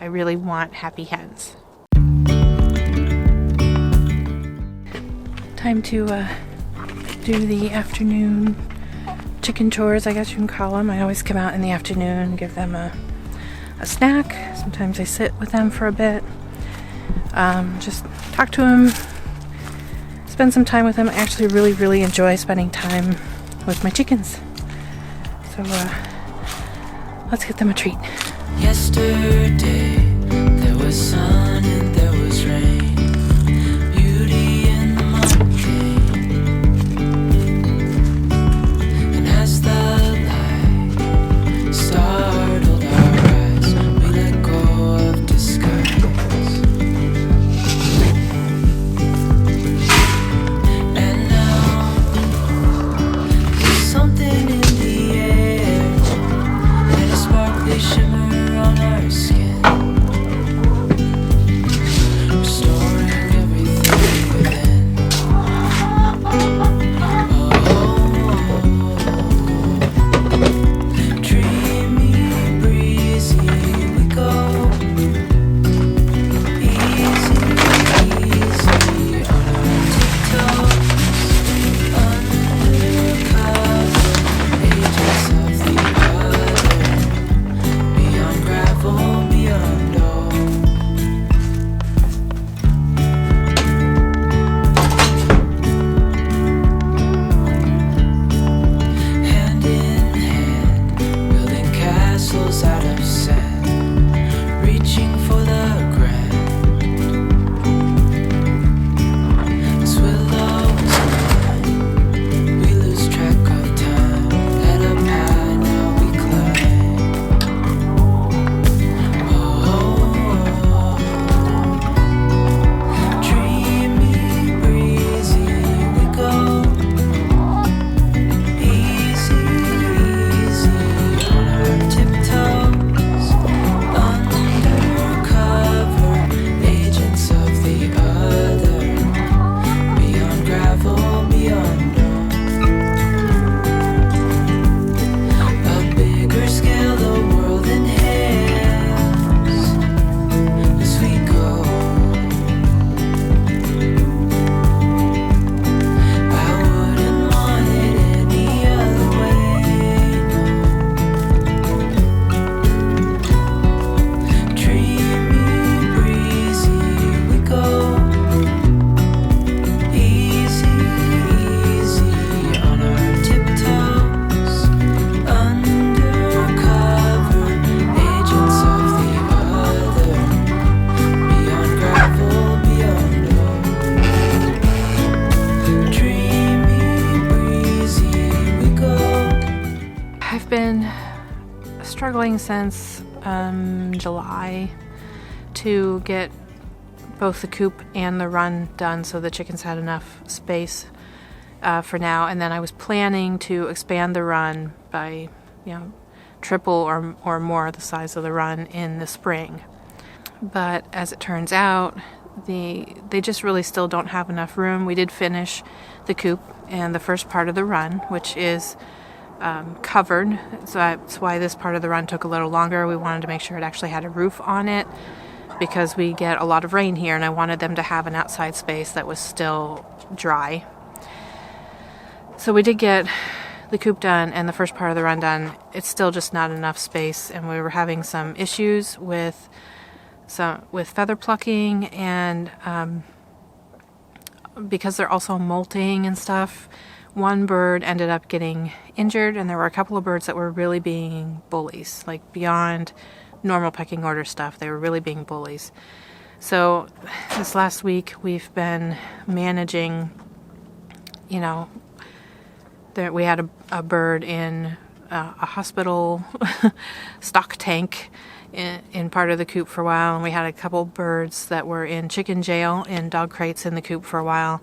I really want happy hens. Time to do the afternoon chicken chores, I guess you can call them. I always come out in the afternoon, give them a snack. Sometimes I sit with them for a bit, just talk to them, spend some time with them. I actually really enjoy spending time with my chickens. So let's get them a treat. Yesterday there was sun and there was rain, beauty in the mundane. And as the light startled our eyes, we let go of disguise. And now there's something in the air and a sparkly shimmer on our skin, restoring everything within. Dreamy, breezy, we go easy on our tiptoes, undercover agents of the other, beyond gravel, beyond all. Hand in hand, building castles out of sand, reaching for the grand. As willows climb, we lose track of time. Head up high, now we climb. Dreamy, breezy, we go easy on our tiptoes, undercover agents of the other, beyond gravel, beyond all. A bigger scale, the world in hands as we go. I wouldn't want it any other way, no. Dreamy, breezy, we go easy on our tiptoes, undercover agents of the other, beyond gravel, beyond all. Dreamy, breezy, we go. I've been struggling since July to get both the coop and the run done so the chickens had enough space for now. And then I was planning to expand the run by, triple or more the size of the run in the spring. But as it turns out, they just really still don't have enough room. We did finish the coop and the first part of the run, which is covered. So that's why this part of the run took a little longer. We wanted to make sure it actually had a roof on it because we get a lot of rain here, and I wanted them to have an outside space that was still dry. So we did get the coop done and the first part of the run done. It's still just not enough space, and we were having some issues with feather plucking, and because they're also molting and stuff, one bird ended up getting injured, and there were a couple of birds that were really being bullies, like beyond normal pecking order stuff. They were really being bullies. So this last week we've been managing, we had a bird in a hospital stock tank in part of the coop for a while, and we had a couple birds that were in chicken jail in dog crates in the coop for a while,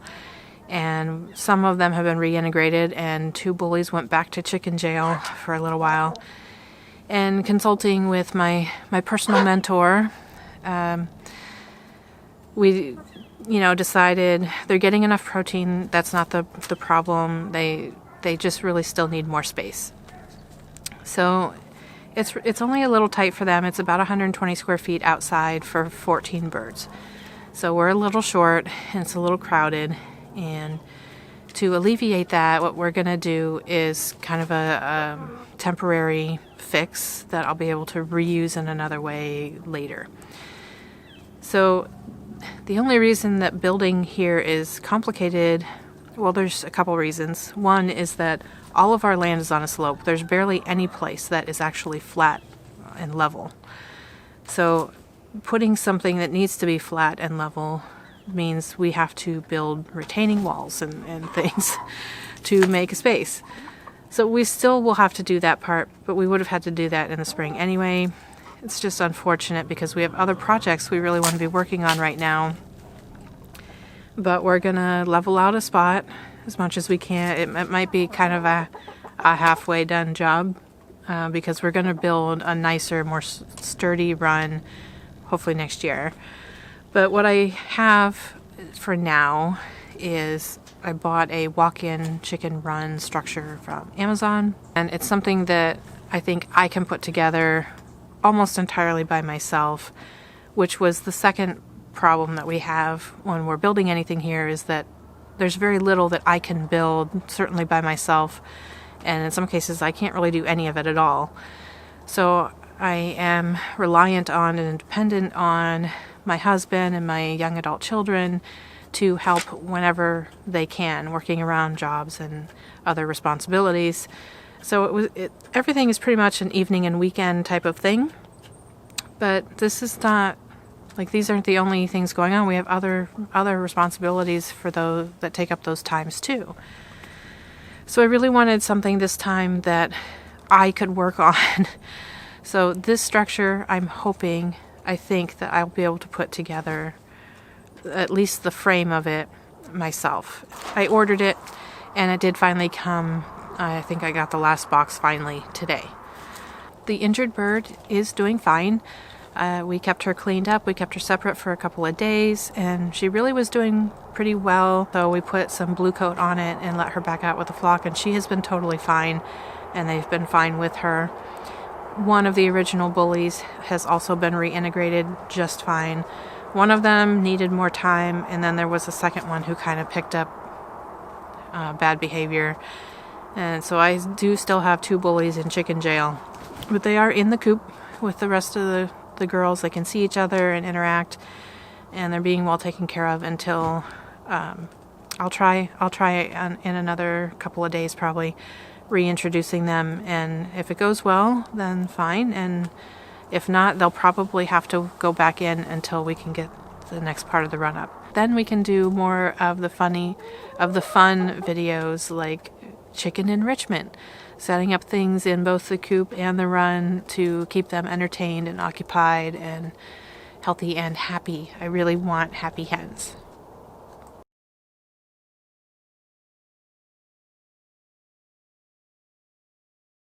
and some of them have been reintegrated, and 2 bullies went back to chicken jail for a little while. And consulting with my personal mentor, we decided they're getting enough protein. That's not the problem. They just really still need more space. So It's only a little tight for them. It's about 120 square feet outside for 14 birds. So we're a little short and it's a little crowded, and to alleviate that, what we're going to do is kind of a temporary fix that I'll be able to reuse in another way later. So the only reason that building here is complicated, well, there's a couple reasons. One is that all of our land is on a slope. There's barely any place that is actually flat and level. So putting something that needs to be flat and level means we have to build retaining walls and things to make a space. So we still will have to do that part, but we would have had to do that in the spring anyway. It's just unfortunate because we have other projects we really want to be working on right now. But we're going to level out a spot as much as we can. It might be kind of a halfway done job because we're going to build a nicer, more sturdy run hopefully next year. But what I have for now is I bought a walk-in chicken run structure from Amazon, and it's something that I think I can put together almost entirely by myself, which was the second problem that we have when we're building anything here, is that there's very little that I can build, certainly by myself, and in some cases I can't really do any of it at all. So I am reliant on and dependent on my husband and my young adult children to help whenever they can, working around jobs and other responsibilities. So everything is pretty much an evening and weekend type of thing. But this is not, like, these aren't the only things going on. We have other responsibilities for those that take up those times too. So I really wanted something this time that I could work on. So this structure, I think that I'll be able to put together at least the frame of it myself. I ordered it and it did finally come. I think I got the last box finally today. The injured bird is doing fine. We kept her cleaned up. We kept her separate for a couple of days, and she really was doing pretty well. So we put some blue coat on it and let her back out with the flock, and she has been totally fine, and they've been fine with her. One of the original bullies has also been reintegrated just fine. One of them needed more time, and then there was a second one who kind of picked up bad behavior. And so I do still have 2 bullies in chicken jail, but they are in the coop with the rest of the girls. They can see each other and interact, and they're being well taken care of until I'll try in another couple of days probably reintroducing them, and if it goes well then fine, and if not, they'll probably have to go back in until we can get the next part of the run up. Then we can do more of the fun videos like chicken enrichment, setting up things in both the coop and the run to keep them entertained and occupied and healthy and happy. I really want happy hens.